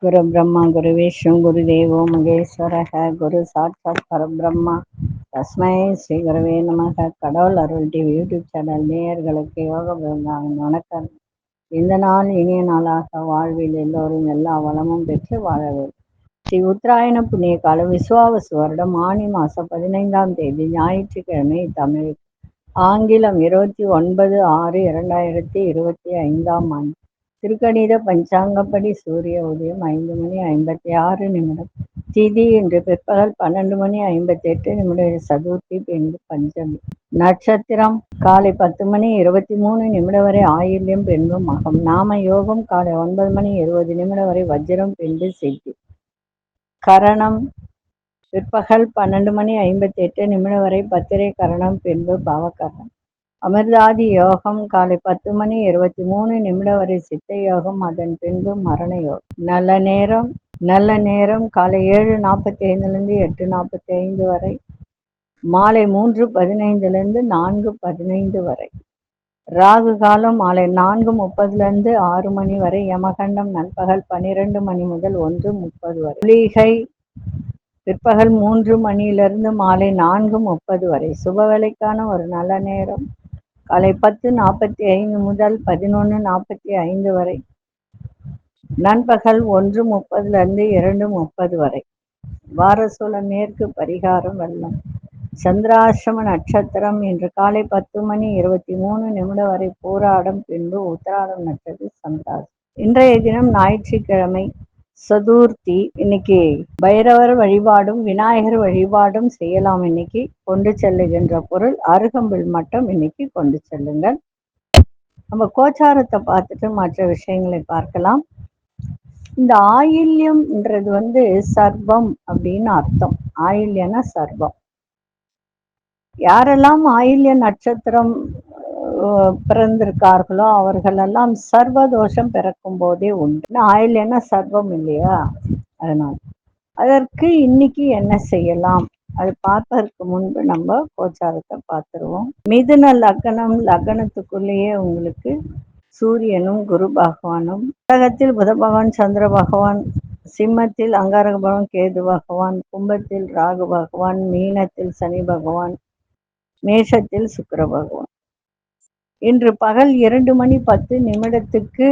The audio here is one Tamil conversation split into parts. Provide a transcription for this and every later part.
குரு பிரம்மா குரு விஷ்ணு குரு தேவோ மகேஸ்வரக குரு சாட்சாத் பரபிரம்மா தஸ்மை ஸ்ரீ குருவே நமக. கடவுள் அருள் டிவி யூடியூப் சேனல் நேயர்களுக்கு யோக பிருந்தாவின் வணக்கம். இந்த நாள் இனிய நாளாக வாழ்வில் எல்லோரும் எல்லா வளமும் பெற்று வாழவே. ஸ்ரீ உத்தராயண புண்ணிய காலம் விசுவாவசு வருடம் ஆனி மாதம் 15ஆம் தேதி ஞாயிற்றுக்கிழமை. தமிழ் ஆங்கிலம் 29/6/2025 ஆண்டு. திருக்கணித பஞ்சாங்கப்படி சூரிய உதயம் 5:56. திதி இன்று பிற்பகல் 12:58 சதுர்த்தி பெண்டு பஞ்சமி. நட்சத்திரம் காலை 10:23 வரை ஆயில்யம் பெண்பு மகம். நாம யோகம் காலை 9:20 வரை வஜ்ரம் பெண்டு சித்தி. கரணம் பிற்பகல் 12:58 வரை பத்திரை கரணம் பெண்பு பவகரணம். அமிர்தாதி யோகம் காலை 10:23 வரை சித்த யோகம், அதன் பின்பு மரண யோகம். நல்ல நேரம் காலை 7:45 8:45 வரை, மாலை 3:15 4:15 வரை. ராகு காலம் மாலை 4:30 6 வரை. யமகண்டம் நண்பகல் 12 முதல் 1:30 வரை. குளிகை பிற்பகல் 3 மாலை 4:30 வரை. சுபவேளைக்கான ஒரு நல்ல நேரம் காலை 10:45 முதல் 11:45 வரை, நண்பகல் 1:30 2:30 வரை. வாரசூல மேற்கு, பரிகாரம் வெள்ளம். சந்திராசிரம நட்சத்திரம் இன்று காலை 10:23 வரை பூராடம், பின்பு உத்திராடம் நட்சத்திரம் சந்திராசிரமம். இன்றைய தினம் ஞாயிற்றுக்கிழமை, சதுர்த்தி. இன்னைக்கு பைரவர் வழிபாடும் விநாயகர் வழிபாடும் செய்யலாம். இன்னைக்கு கொண்டு செல்லுகின்ற பொருள் அருகம்பில் மட்டும் இன்னைக்கு கொண்டு செல்லுங்கள். நம்ம கோச்சாரத்தை பார்த்துட்டு மற்ற விஷயங்களை பார்க்கலாம். இந்த ஆயில்யம்ன்றது சர்வம் அப்படின்னு அர்த்தம். ஆயில்யனா சர்வம். யாரெல்லாம் ஆயில்ய நட்சத்திரம் பிறந்திருக்கார்களோ அவர்களெல்லாம் சர்வதோஷம் பிறக்கும் போதே உண்டு. ஆயில்யனா சர்வம் இல்லையா? அதனால் அதற்கு இன்னைக்கு என்ன செய்யலாம் அது பார்ப்பதற்கு முன்பு நம்ம கோச்சாரத்தை பார்த்துருவோம். மிதுன லக்னம், லக்னத்துக்குள்ளேயே உங்களுக்கு சூரியனும் குரு பகவானும், கடகத்தில் புத பகவான் சந்திர பகவான், சிம்மத்தில் அங்காரக பகவான் கேது பகவான், கும்பத்தில் ராகு பகவான், மீனத்தில் சனி பகவான், மேஷத்தில் சுக்கிர பகவான். இன்று பகல் 2:10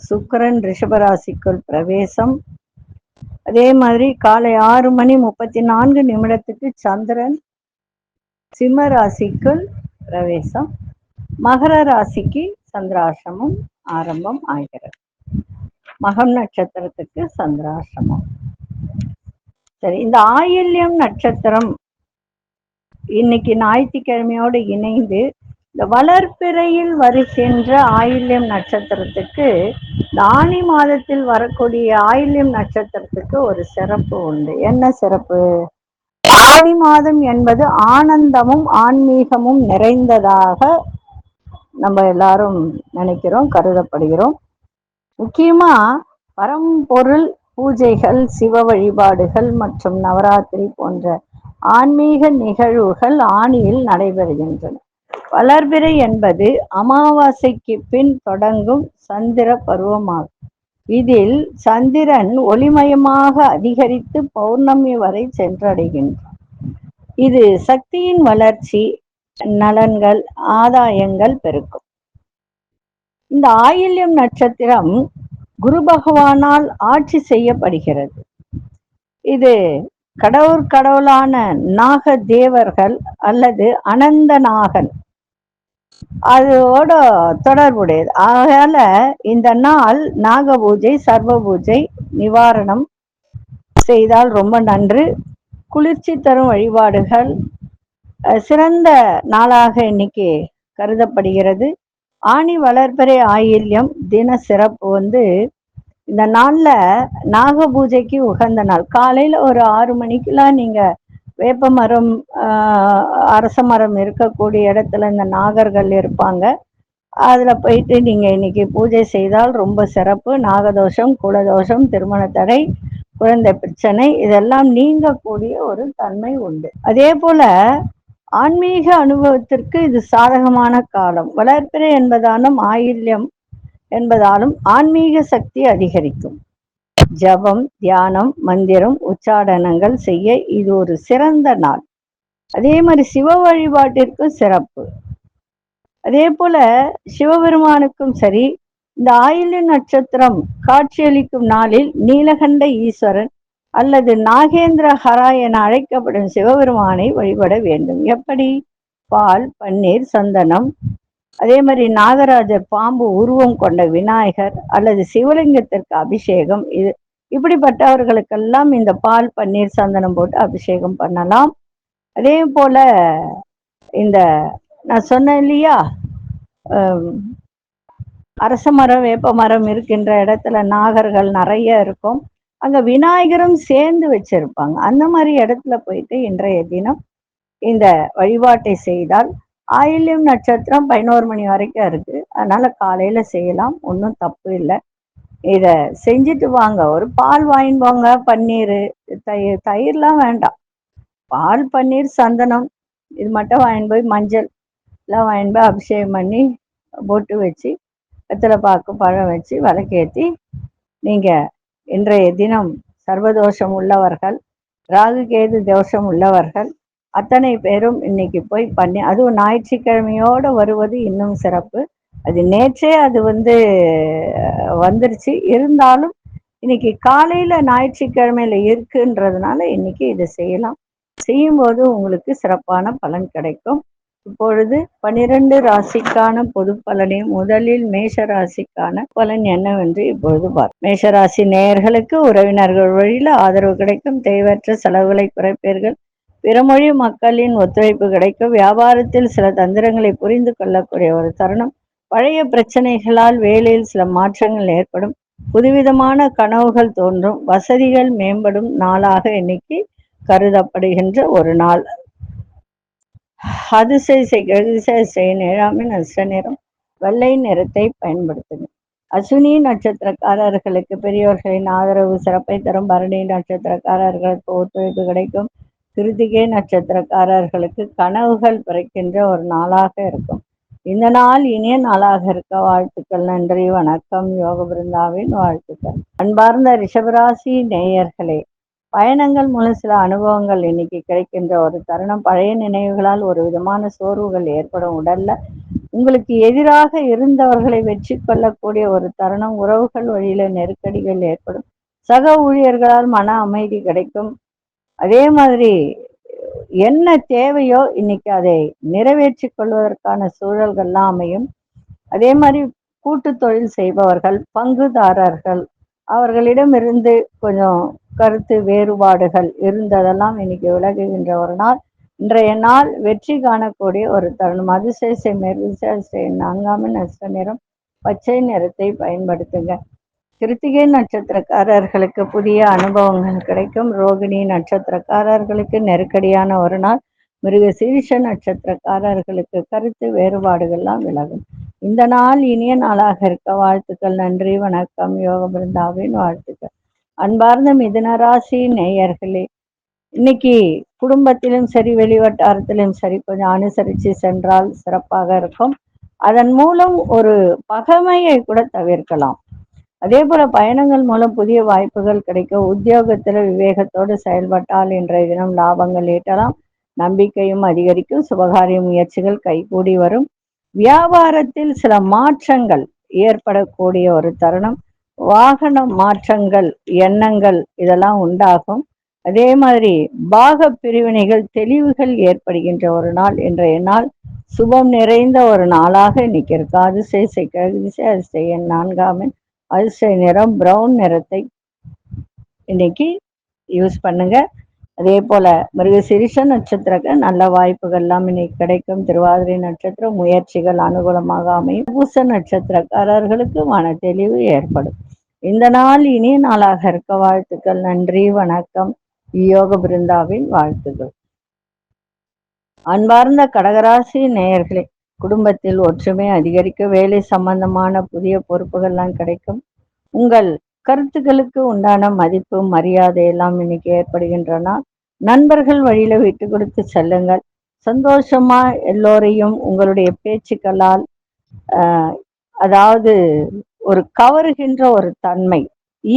சுக்கிரன் ரிஷபராசிக்குள் பிரவேசம். அதே மாதிரி காலை 6:34 சந்திரன் சிம்ம ராசிக்குள் பிரவேசம். மகர ராசிக்கு சந்திராசிரமம் ஆரம்பம் ஆகிறது. மகம் நட்சத்திரத்துக்கு சந்திராசிரமம். சரி, இந்த ஆயில்யம் நட்சத்திரம் இன்னைக்கு ஞாயிற்றுக்கிழமையோடு இணைந்து இந்த வளர்ப்பிறையில் வருகின்ற ஆயில்யம் நட்சத்திரத்துக்கு, ஆனி மாதத்தில் வரக்கூடிய ஆயில்யம் நட்சத்திரத்துக்கு ஒரு சிறப்பு உண்டு. என்ன சிறப்பு? ஆனி மாதம் என்பது ஆனந்தமும் ஆன்மீகமும் நிறைந்ததாக நம்ம எல்லாரும் நினைக்கிறோம், கருதப்படுகிறோம். முக்கியமா பரம்பொருள் பூஜைகள், சிவ வழிபாடுகள் மற்றும் நவராத்திரி போன்ற ஆன்மீக நிகழ்வுகள் ஆனியில் நடைபெறுகின்றன. வளர்பிறை என்பது அமாவாசைக்கு பின் தொடங்கும் சந்திர பருவமாகும். இதில் சந்திரன் ஒளிமயமாக அதிகரித்து பௌர்ணமி வரை சென்றடைகின்றார். இது சக்தியின் வளர்ச்சி, நலன்கள், ஆதாயங்கள் பெருக்கும். இந்த ஆயில்யம் நட்சத்திரம் குரு பகவானால் ஆட்சி செய்யப்படுகிறது. இது கடவுளான நாக தேவர்கள் அல்லது அனந்த நாகன் அதோட தொடர்புடையது. ஆகையால இந்த நாள் நாக பூஜை, சர்வ பூஜை நிவாரணம் செய்தால் ரொம்ப நன்று. குளிர்ச்சி தரும் வழிபாடுகள் சிறந்த நாளாக இன்னைக்கு கருதப்படுகிறது. ஆனி வளர்பிறை ஆயில்யம் தின சிறப்பு இந்த நாள்ல நாக பூஜைக்கு உகந்த நாள். காலையில ஒரு 6 மணிக்கெல்லாம் நீங்க வேப்ப மரம், அரச மரம் இருக்கக்கூடிய இடத்துல இந்த நாகர்கள் இருப்பாங்க. அதுல போயிட்டு நீங்க இன்னைக்கு பூஜை செய்தால் ரொம்ப சிறப்பு. நாகதோஷம், குலதோஷம், திருமண தடை, குழந்தை பிரச்சனை இதெல்லாம் நீங்கக்கூடிய ஒரு தன்மை உண்டு. அதே போல ஆன்மீக அனுபவத்திற்கு இது சாதகமான காலம். வளர்பிறை என்பதாலும் ஆயில்யம் என்பதாலும் ஆன்மீக சக்தி அதிகரிக்கும். ஜபம், தியானம், மந்திரம், உச்சாடனங்கள் செய்ய இது ஒரு சிறந்த நாள். அதே மாதிரி சிவ வழிபாட்டிற்கும் சிறப்பு. அதே போல சிவபெருமானுக்கும் சரி, இந்த ஆயில்ய நட்சத்திரம் காட்சியளிக்கும் நாளில் நீலகண்ட ஈஸ்வரன் அல்லது நாகேந்திர ஹரா என அழைக்கப்படும் சிவபெருமானை வழிபட வேண்டும். எப்படி? பால், பன்னீர், சந்தனம், அதே மாதிரி நாகராஜர் பாம்பு உருவம் கொண்ட விநாயகர் அல்லது சிவலிங்கத்திற்கு அபிஷேகம், இப்படிப்பட்டவர்களுக்கெல்லாம் இந்த பால், பன்னீர், சந்தனம் போட்டு அபிஷேகம் பண்ணலாம். அதே போல இந்த நான் சொன்னேன் இல்லையா, அரச மரம், வேப்ப மரம் இருக்கின்ற இடத்துல நாகர்கள் நிறைய இருக்கும். அங்க விநாயகரும் சேர்ந்து வச்சிருப்பாங்க. அந்த மாதிரி இடத்துல போயிட்டு இன்றைய தினம் இந்த வழிபாட்டை செய்தால், ஆயில்யம் நட்சத்திரம் 11 மணி வரைக்கும் இருக்கு, அதனால காலையில செய்யலாம், ஒன்றும் தப்பு இல்லை. இத செஞ்சுட்டு வாங்க. ஒரு பால் வாங்கிட்டு போங்க, பன்னீர், தயிர்லாம் வேண்டாம். பால், பன்னீர், சந்தனம் இது மட்டும் வாங்கிட்டு போய், மஞ்சள் எல்லாம் வாங்கிட்டு போய் அபிஷேகம் பண்ணி பொட்டு வச்சு வெத்தலை பாக்கு பழம் வச்சு விளக்கேற்றி நீங்க இன்றைய தினம் சர்வதோஷம் உள்ளவர்கள், ராகு கேது தோஷம் உள்ளவர்கள் அத்தனை பேரும் இன்னைக்கு போய் பண்ணி, அதுவும் ஞாயிற்றுக்கிழமையோடு வருவது இன்னும் சிறப்பு. அது நேற்றே அது வந்துருச்சு, இருந்தாலும் இன்னைக்கு காலையில ஞாயிற்றுக்கிழமையில இருக்குன்றதுனால இன்னைக்கு இதை செய்யலாம். செய்யும்போது உங்களுக்கு சிறப்பான பலன் கிடைக்கும். இப்பொழுது 12 ராசிக்கான பொது பலனையும் முதலில் மேஷ ராசிக்கான பலன் என்னவென்று இப்பொழுது பார்ப்போம். மேஷராசி நேயர்களுக்கு உறவினர்கள் வழியில் ஆதரவு கிடைக்கும், தேவையற்ற செலவுகளை குறைப்பீர்கள், பிறமொழி மக்களின் ஒத்துழைப்பு கிடைக்கும், வியாபாரத்தில் சில தந்திரங்களை புரிந்து கொள்ளக்கூடிய ஒரு தருணம், பழைய பிரச்சனைகளால் வேலையில் சில மாற்றங்கள் ஏற்படும், புதுவிதமான கனவுகள் தோன்றும், வசதிகள் மேம்படும் நாளாக இன்னைக்கு கருதப்படுகின்ற ஒரு நாள். அதிசய நிறாமின் அஷ்ட நிறம் வெள்ளை நிறத்தை பயன்படுத்துங்க. அஸ்வினி நட்சத்திரக்காரர்களுக்கு பெரியோர்களின் ஆதரவு சிறப்பை தரும், பரணி நட்சத்திரக்காரர்களுக்கு ஒத்துழைப்பு கிடைக்கும், கிருத்திகை நட்சத்திரக்காரர்களுக்கு கனவுகள் பிறக்கின்ற ஒரு நாளாக இருக்கும். இந்த நாள் இனிய நாளாக இருக்க வாழ்த்துக்கள். நன்றி, வணக்கம். யோக பிருந்தாவின் வாழ்த்துக்கள். அன்பார்ந்த ரிஷபராசி நேயர்களே, பயணங்கள் மூலம் சில அனுபவங்கள் இன்னைக்கு கிடைக்கின்ற ஒரு தருணம். பழைய நினைவுகளால் ஒரு விதமான சோர்வுகள் ஏற்படும். உடல்ல உங்களுக்கு எதிராக இருந்தவர்களை வெற்றி கொள்ளக்கூடிய ஒரு தருணம். உறவுகள் வழியில நெருக்கடிகள் ஏற்படும், சக ஊழியர்களால் மன அமைதி கிடைக்கும். அதே மாதிரி என்ன தேவையோ இன்னைக்கு அதை நிறைவேற்றி கொள்வதற்கான சூழல்கள்லாம் அமையும். அதே மாதிரி கூட்டு தொழில் செய்பவர்கள், பங்குதாரர்கள், அவர்களிடமிருந்து கொஞ்சம் கருத்து வேறுபாடுகள் இருந்ததெல்லாம் இன்னைக்கு விலகுகின்ற ஒரு நாள். இன்றைய நாள் வெற்றி காணக்கூடிய ஒரு தருணம். அதிசய 4 நட்சத்திர நிறம் பச்சை நிறத்தை பயன்படுத்துங்க. கிருத்திகை நட்சத்திரக்காரர்களுக்கு புதிய அனுபவங்கள் கிடைக்கும், ரோகிணி நட்சத்திரக்காரர்களுக்கு நெருக்கடியான ஒரு நாள், மிருக சீரிஷ நட்சத்திரக்காரர்களுக்கு கருத்து வேறுபாடுகள்லாம் விலகும். இந்த நாள் இனிய நாளாக இருக்க வாழ்த்துக்கள். நன்றி, வணக்கம். யோக பிருந்தாவின் வாழ்த்துக்கள். அன்பார்ந்த மிதுனராசி நேயர்களே, இன்னைக்கு குடும்பத்திலும் சரி வெளிவட்டாரத்திலும் சரி கொஞ்சம் அனுசரித்து சென்றால் சிறப்பாக இருக்கும். அதன் மூலம் ஒரு பகைமையை கூட தவிர்க்கலாம். அதே போல பயணங்கள் மூலம் புதிய வாய்ப்புகள் கிடைக்கும். உத்தியோகத்தில் விவேகத்தோடு செயல்பட்டால் இன்றைய தினம் லாபங்கள் ஈட்டலாம், நம்பிக்கையும் அதிகரிக்கும், சுபகாரிய முயற்சிகள் கைகூடி வரும். வியாபாரத்தில் சில மாற்றங்கள் ஏற்படக்கூடிய ஒரு தருணம், வாகன மாற்றங்கள், எண்ணங்கள் இதெல்லாம் உண்டாகும். அதே மாதிரி பாக பிரிவினைகள், தெளிவுகள் ஏற்படுகின்ற ஒரு நாள். இன்றைய நாள் சுபம் நிறைந்த ஒரு நாளாக இன்னைக்கு இருக்கு. அதிசய 4 அதிசய நிறம் பிரவுன் நிறத்தை இன்னைக்கு யூஸ் பண்ணுங்க. அதே போல மிருகசீரிஷ நட்சத்திரக்கு நல்ல வாய்ப்புகள் எல்லாம் இன்னைக்கு கிடைக்கும். திருவாதிரை நட்சத்திரம் முயற்சிகள் அனுகூலமாக அமையும். பூச நட்சத்திரக்காரர்களுக்கு மன தெளிவு ஏற்படும். இந்த நாள் இனிய நாளாக இருக்க வாழ்த்துக்கள். நன்றி, வணக்கம். யோக பிருந்தாவின் வாழ்த்துக்கள். அன்பார்ந்த கடகராசி நேயர்களே, குடும்பத்தில் ஒற்றுமை அதிகரிக்க, வேலை சம்பந்தமான புதிய பொறுப்புகள்லாம் கிடைக்கும். உங்கள் கருத்துக்களுக்கு உண்டான மதிப்பு மரியாதை எல்லாம் இன்னைக்கு ஏற்படுகின்றன. நண்பர்கள் வழியில விட்டு கொடுத்து செல்லுங்கள். சந்தோஷமா எல்லோரையும் உங்களுடைய பேச்சுக்களால் அதாவது ஒரு கவருகின்ற ஒரு தன்மை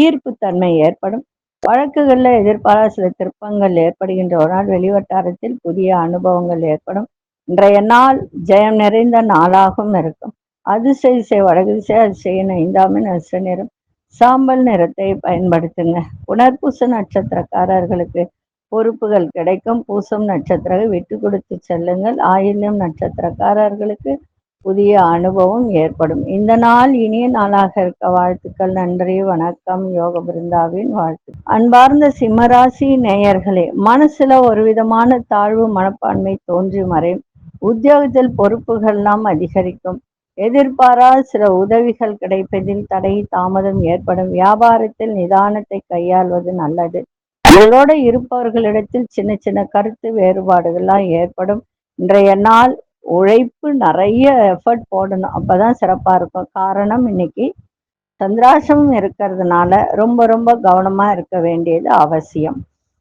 ஈர்ப்பு தன்மை ஏற்படும். வழக்குகள்ல எதிர்பாராத சில திருப்பங்கள் ஏற்படுகின்ற ஒரு நாள். வெளிவட்டாரத்தில் புதிய அனுபவங்கள் ஏற்படும். இன்றைய நாள் ஜெயம் நிறைந்த நாளாகவும் இருக்கும். அதிசய வடதிசை அதிசயன் 5ஆம் நட்ச நிறம் சாம்பல் நிறத்தை பயன்படுத்துங்க. புனர்பூச நட்சத்திரக்காரர்களுக்கு பொறுப்புகள் கிடைக்கும். பூசம் நட்சத்திரம் விட்டு கொடுத்து செல்லுங்கள். ஆயில்யம் நட்சத்திரக்காரர்களுக்கு புதிய அனுபவம் ஏற்படும். இந்த நாள் இனிய நாளாக இருக்க வாழ்த்துக்கள். நன்றி, வணக்கம். யோக பிருந்தாவின் வாழ்த்து. அன்பார்ந்த சிம்மராசி நேயர்களே, மனசுல ஒரு விதமான தாழ்வு மனப்பான்மை தோன்றி மறையும். உத்தியோகத்தில் பொறுப்புகள்லாம் அதிகரிக்கும். எதிர்பாராத சில உதவிகள் கிடைப்பதில் தடை தாமதம் ஏற்படும். வியாபாரத்தில் நிதானத்தை கையாள்வது நல்லது. உங்களோட இருப்பவர்களிடத்தில் சின்ன சின்ன கருத்து வேறுபாடுகள்லாம் ஏற்படும். இன்றைய நாள் உழைப்பு நிறைய எஃபர்ட் போடணும், அப்பதான் சிறப்பா இருக்கும். காரணம், இன்னைக்கு சந்திராசிரமம் இருக்கிறதுனால ரொம்ப ரொம்ப கவனமா இருக்க வேண்டியது அவசியம்.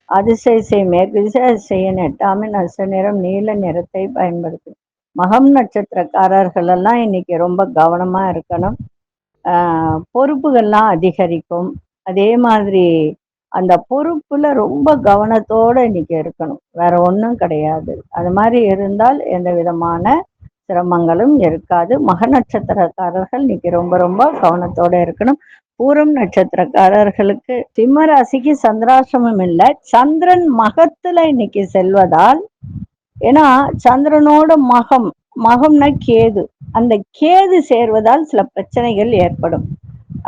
அதிசய மேற்கு திசை அதிசயன் 8ஆம் நட்ச நிறம் நீல நிறத்தை பயன்படுத்தும். மகம் நட்சத்திரக்காரர்கள் எல்லாம் இன்னைக்கு ரொம்ப கவனமா இருக்கணும். பொறுப்புகள்லாம் அதிகரிக்கும். அதே மாதிரி அந்த பொறுப்புல ரொம்ப கவனத்தோட இன்னைக்கு இருக்கணும், வேற ஒன்றும் கிடையாது. அது மாதிரி இருந்தால் எந்த விதமான சிரமங்களும் இருக்காது. மக நட்சத்திரக்காரர்கள் இன்னைக்கு ரொம்ப ரொம்ப கவனத்தோட இருக்கணும். பூரம் நட்சத்திரக்காரர்களுக்கு சிம்ம ராசிக்கு சந்திராசிரமம் இல்லை, சந்திரன் மகத்துல இன்னைக்கு செல்வதால், ஏன்னா சந்திரனோட மகம்னா கேது, அந்த கேது சேர்வதால் சில பிரச்சனைகள் ஏற்படும்.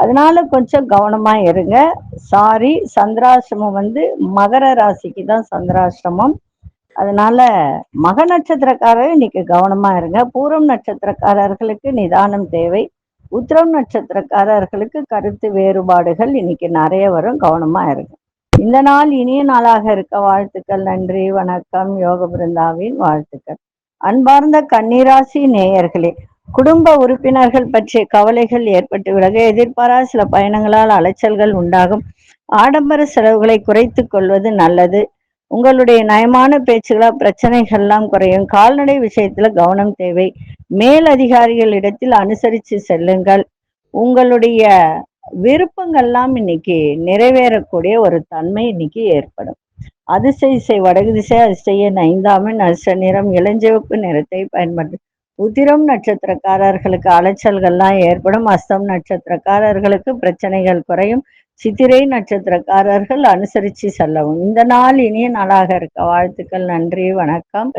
அதனால கொஞ்சம் கவனமா இருங்க. சாரி, சந்திராசிரமம் மகர ராசிக்கு தான் சந்திராசிரமம். அதனால மக நட்சத்திரக்காரர் இன்னைக்கு கவனமா இருங்க. பூரம் நட்சத்திரக்காரர்களுக்கு நிதானம் தேவை. உத்திரம் நட்சத்திரக்காரர்களுக்கு கருத்து வேறுபாடுகள் இன்னைக்கு நிறைய வரும், கவனமா இருங்க. இந்த நாள் இனிய நாளாக இருக்க வாழ்த்துக்கள். நன்றி, வணக்கம். யோக பிருந்தாவின் வாழ்த்துக்கள். அன்பார்ந்த கன்னிராசி நேயர்களே, குடும்ப உறுப்பினர்கள் பற்றிய கவலைகள் ஏற்பட்டு விலக. எதிர்பாராத சில பயணங்களால் அலைச்சல்கள் உண்டாகும். ஆடம்பர செலவுகளை குறைத்து கொள்வது நல்லது. உங்களுடைய நயமான பேச்சுகளால் பிரச்சனைகள்லாம் குறையும். கால்நடை விஷயத்துல கவனம் தேவை. மேல் அதிகாரிகளிடத்தில் அனுசரித்து செல்லுங்கள். உங்களுடைய விருப்பங்கள்லாம் இன்னைக்கு நிறைவேறக்கூடிய ஒரு தன்மை இன்னைக்கு ஏற்படும். அதிசய வடகு திசை அதிசயன் 5ஆம் நட்ச நிறம் இளஞ்சிவப்பு நிறத்தை பயன்படுத்தும். உத்திரம் நட்சத்திரக்காரர்களுக்கு அலைச்சல்கள்லாம் ஏற்படும். அஸ்தம் நட்சத்திரக்காரர்களுக்கு பிரச்சனைகள் குறையும். சித்திரை நட்சத்திரக்காரர்கள் அனுசரித்து செல்லவும். இந்த நாள் இனிய நாளாக இருக்க வாழ்த்துக்கள். நன்றி, வணக்கம்.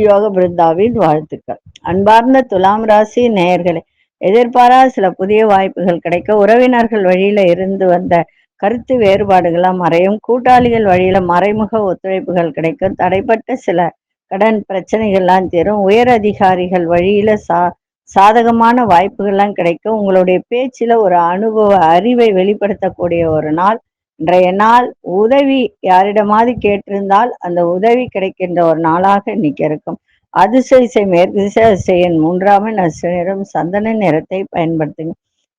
யோக பிருந்தாவின் வாழ்த்துக்கள். அன்பார்ந்த துலாம் ராசி நேயர்களே, எதிர்பாராத சில புதிய வாய்ப்புகள் கிடைக்க. உறவினர்கள் வழியில இருந்து வந்த கருத்து வேறுபாடுகள்லாம் மறையும். கூட்டாளிகள் வழியில மறைமுக ஒத்துழைப்புகள் கிடைக்கும். தடைப்பட்ட சில கடன் பிரச்சனைகள்லாம் தீரும். உயர் அதிகாரிகள் வழியில சாதகமான வாய்ப்புகள்லாம் கிடைக்கும். உங்களுடைய பேச்சில ஒரு அனுபவ அறிவை வெளிப்படுத்தக்கூடிய ஒரு நாள். இன்றைய நாள் உதவி யாரிடமாவது கேட்டிருந்தால் அந்த உதவி கிடைக்கின்ற ஒரு நாளாக இன்னைக்கு இருக்கும். அதிசய மேற்கு திசை அதிசயன் 3ஆம் நட்ச நிறம் சந்தன நிறத்தை பயன்படுத்துங்க.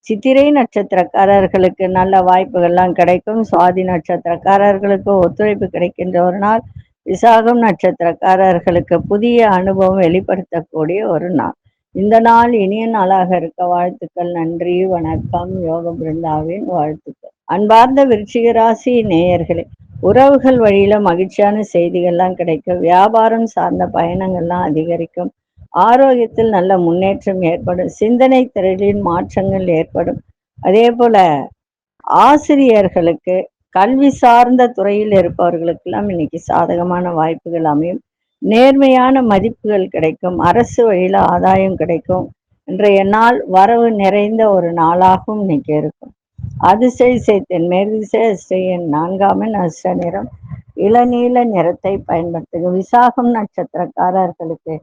சித்திரை நட்சத்திரக்காரர்களுக்கு நல்ல வாய்ப்புகள்லாம் கிடைக்கும். சுவாதி நட்சத்திரக்காரர்களுக்கு ஒத்துழைப்பு கிடைக்கின்ற ஒரு நாள். விசாகம் நட்சத்திரக்காரர்களுக்கு புதிய அனுபவம் வெளிப்படுத்தக்கூடிய ஒரு நாள். இந்த நாள் இனிய நாளாக இருக்க வாழ்த்துக்கள். நன்றி, வணக்கம். யோக பிருந்தாவின் வாழ்த்துக்கள். அன்பார்ந்த விருச்சிக ராசி நேயர்களே, உறவுகள் வழியில மகிழ்ச்சியான செய்திகள்லாம் கிடைக்கும். வியாபாரம் சார்ந்த பயணங்கள்லாம் அதிகரிக்கும். ஆரோக்கியத்தில் நல்ல முன்னேற்றம் ஏற்படும். சிந்தனை திறனில் மாற்றங்கள் ஏற்படும். அதே போல ஆசிரியர்களுக்கு, கல்வி சார்ந்த துறையில் இருப்பவர்களுக்கெல்லாம் இன்னைக்கு சாதகமான வாய்ப்புகள் அமையும். நேர்மையான மதிப்புகள் கிடைக்கும். அரசு வழியில ஆதாயம் கிடைக்கும். இன்றைய நாள் வரவு நிறைந்த ஒரு நாளாகவும் இன்னைக்கு இருக்கும். அதிசய தென்மேற்கு திசை அதிசயன் 4ஆம் நட்ச நிறம் இளநீல நிறத்தை பயன்படுத்துங்க. விசாகம் நட்சத்திரக்காரர்களுக்கு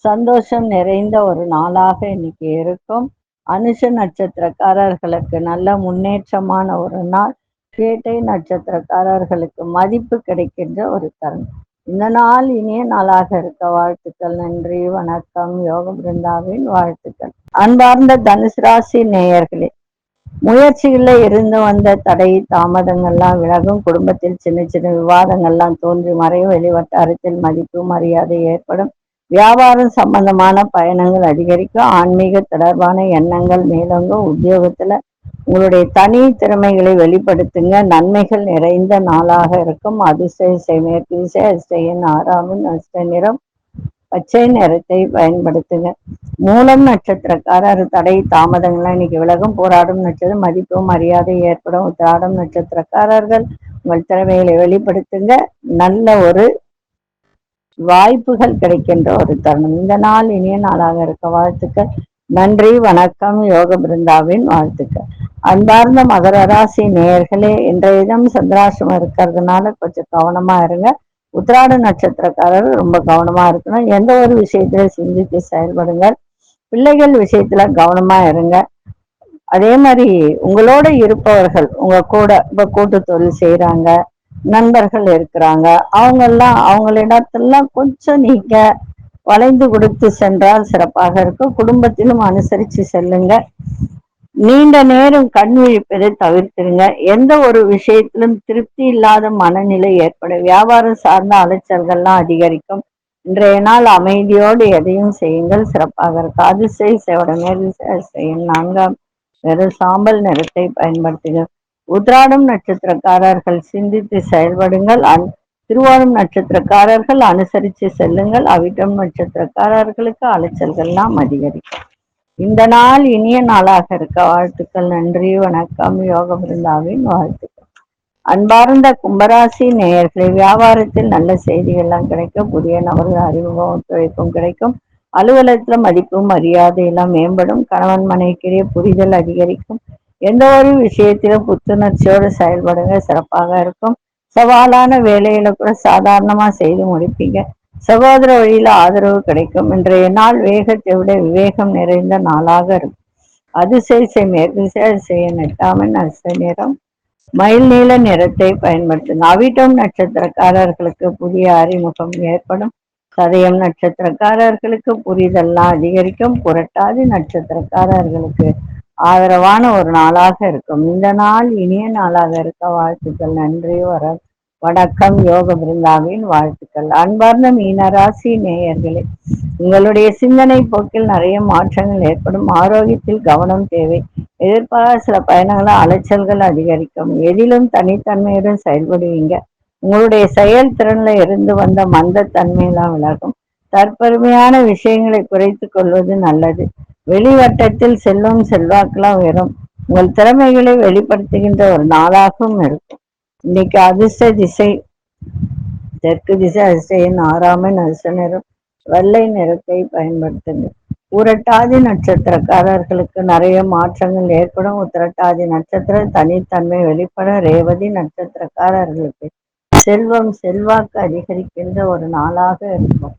சந்தோஷம் நிறைந்த ஒரு நாளாக இன்னைக்கு இருக்கும். அனுஷ நட்சத்திரக்காரர்களுக்கு நல்ல முன்னேற்றமான ஒரு நாள். கேட்டை நட்சத்திரக்காரர்களுக்கு மதிப்பு கிடைக்கின்ற ஒரு தருணம். இந்த நாள் இனிய நாளாக இருக்க வாழ்த்துக்கள். நன்றி, வணக்கம். யோக பிருந்தாவின் வாழ்த்துக்கள். அன்பார்ந்த தனுசு ராசி நேயர்களே, முயற்சிகள்ல இருந்து வந்த தடை தாமதங்கள்லாம் விலகும். குடும்பத்தில் சின்ன சின்ன விவாதங்கள்லாம் தோன்றி மறையும். வெளிவட்டாரத்தில் மதிப்பு மரியாதை ஏற்படும். வியாபாரம் சம்பந்தமான பயணங்கள் அதிகரிக்கும். ஆன்மீக தொடர்பான எண்ணங்கள் மேலோங்கும். உத்தியோகத்துல உங்களுடைய தனி திறமைகளை வெளிப்படுத்துங்க. நன்மைகள் நிறைந்த நாளாக இருக்கும். அதிர்ஷ்ட மேற்கு திசை, அதிர்ஷ்ட எண் 6, அதிர்ஷ்ட நிறம் பச்சை நிறத்தை பயன்படுத்துங்க. மூலம் நட்சத்திரக்காரர் தடை தாமதங்கள்லாம் இன்னைக்கு விலகும். போராடும் நட்சத்திரம் மதிப்பு மரியாதை ஏற்படும். உத்திராடம் நட்சத்திரக்காரர்கள் உங்கள் திறமைகளை வெளிப்படுத்துங்க. நல்ல ஒரு வாய்ப்புகள் கிடைக்கின்ற ஒரு தருணம். இந்த நாள் இனிய நாளாக இருக்க வாழ்த்துக்கள். நன்றி, வணக்கம். யோக பிருந்தாவின் வாழ்த்துக்கள். அன்பார்ந்த மகர ராசி நேயர்களே, இன்றைய தினம் சந்திராசிரமம் இருக்கிறதுனால கொஞ்சம் கவனமா இருங்க. உத்திராட நட்சத்திரக்காரர் ரொம்ப கவனமா இருக்கணும். எந்த ஒரு விஷயத்துல சிந்தித்து செயல்படுங்க. பிள்ளைகள் விஷயத்துல கவனமா இருங்க. அதே மாதிரி உங்களோட இருப்பவர்கள், உங்க கூட இப்ப கூட்டு தொழில் செய்யறாங்க, நண்பர்கள் இருக்கிறாங்க, அவங்களிடத்தெல்லாம் கொஞ்சம் நீங்க வளைந்து கொடுத்து சென்றால் சிறப்பாக இருக்கும். குடும்பத்திலும் அனுசரித்து செல்லுங்க. நீண்ட நேரம் கண் விழிப்பதை தவிர்த்துருங்க. எந்த ஒரு விஷயத்திலும் திருப்தி இல்லாத மனநிலை ஏற்படும். வியாபாரம் சார்ந்த அலைச்சல்கள்லாம் அதிகரிக்கும். இன்றைய நாள் அமைதியோடு எதையும் செய்யுங்கள், சிறப்பாக இருக்கும். அதிசயோட மேல் செய்யும் 4 வெறும் சாம்பல் நிறத்தை பயன்படுத்துங்கள். உத்திராடம் நட்சத்திரக்காரர்கள் சிந்தித்து செயல்படுங்கள். திருவோணம் நட்சத்திரக்காரர்கள் அனுசரித்து செல்லுங்கள். அவிட்டம் நட்சத்திரக்காரர்களுக்கு அலைச்சல்கள்லாம் அதிகரிக்கும். இந்த நாள் இனிய நாளாக இருக்க வாழ்த்துக்கள். நன்றி, வணக்கம். யோக பிருந்தாவின் வாழ்த்துக்கள். அன்பார்ந்த கும்பராசி நேயர்களே, வியாபாரத்தில் நல்ல செய்திகள்லாம் கிடைக்கும். புதிய நபர்கள் அறிமுகம் ஒத்துழைப்பும் கிடைக்கும். அலுவலகத்துல மதிப்பும் மரியாதை எல்லாம் மேம்படும். கணவன் மனைவிக்கிடையே புரிதல் அதிகரிக்கும். எந்த ஒரு விஷயத்திலும் புத்துணர்ச்சியோடு செயல்படுங்க, சிறப்பாக இருக்கும். சவாலான வேலையில கூட சாதாரணமா செய்து முடிப்பீங்க. சகோதர வழியில ஆதரவு கிடைக்கும். இன்றைய நாள் வேகத்தை விட விவேகம் நிறைந்த நாளாக இருக்கும். அதிசய மேற்கு திசை, 8 அதிர்ஷ்ட நிறம் மயில் நீல நிறத்தை பயன்படுத்துங்க. அவிட்டம் நட்சத்திரக்காரர்களுக்கு புதிய அறிமுகம் ஏற்படும். சதயம் நட்சத்திரக்காரர்களுக்கு புரிதல்லாம் அதிகரிக்கும். புரட்டாதி நட்சத்திரக்காரர்களுக்கு ஆதரவான ஒரு நாளாக இருக்கும். இந்த நாள் இனிய நாளாக இருக்க வாழ்த்துக்கள். நன்றி, வணக்கம். யோக பிருந்தாவின் வாழ்த்துக்கள். அன்பார்ந்த மீனராசி நேயர்களே, உங்களுடைய சிந்தனை போக்கில் நிறைய மாற்றங்கள் ஏற்படும். ஆரோக்கியத்தில் கவனம் தேவை. எதிர்பாராத சில பயணங்களால் அலைச்சல்கள் அதிகரிக்கும். எதிலும் தனித்தன்மையுடன் செயல்படுவீங்க. உங்களுடைய செயல்திறன்ல இருந்து வந்த மந்த தன்மையெல்லாம் விலகும். தற்பெருமையான விஷயங்களை குறைத்து கொள்வது நல்லது. வெளிவட்டத்தில் செல்வம் செல்வாக்கெல்லாம் உயரும். உங்கள் திறமைகளை வெளிப்படுத்துகின்ற ஒரு நாளாகவும் இருக்கும். இன்னைக்கு அதிர்ஷ்ட திசை தெற்கு திசை, அதிர்ஷ்ட எண் 6, அதிர்ஷ்ட நிறம் வெள்ளை நிறத்தை பயன்படுத்துங்க. உரட்டாதி நட்சத்திரக்காரர்களுக்கு நிறைய மாற்றங்கள் ஏற்படும். உத்திரட்டாதி நட்சத்திரம் தனித்தன்மை வெளிப்படும். ரேவதி நட்சத்திரக்காரர்களுக்கு செல்வம் செல்வாக்கு அதிகரிக்கின்ற ஒரு நாளாக இருக்கும்.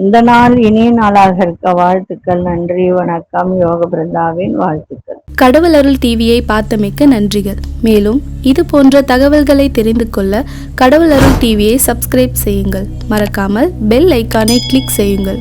இந்த நாள் இனிய நாளாக இருக்க வாழ்த்துக்கள். நன்றி, வணக்கம். யோக பிருந்தாவின் வாழ்த்துக்கள். கடவுள் அருள் டிவியை பார்த்தமைக்க நன்றிகள். மேலும் இது போன்ற தகவல்களை தெரிந்து கொள்ள கடவுள் அருள் டிவியை சப்ஸ்கிரைப் செய்யுங்கள். மறக்காமல் பெல் ஐக்கானை கிளிக் செய்யுங்கள்.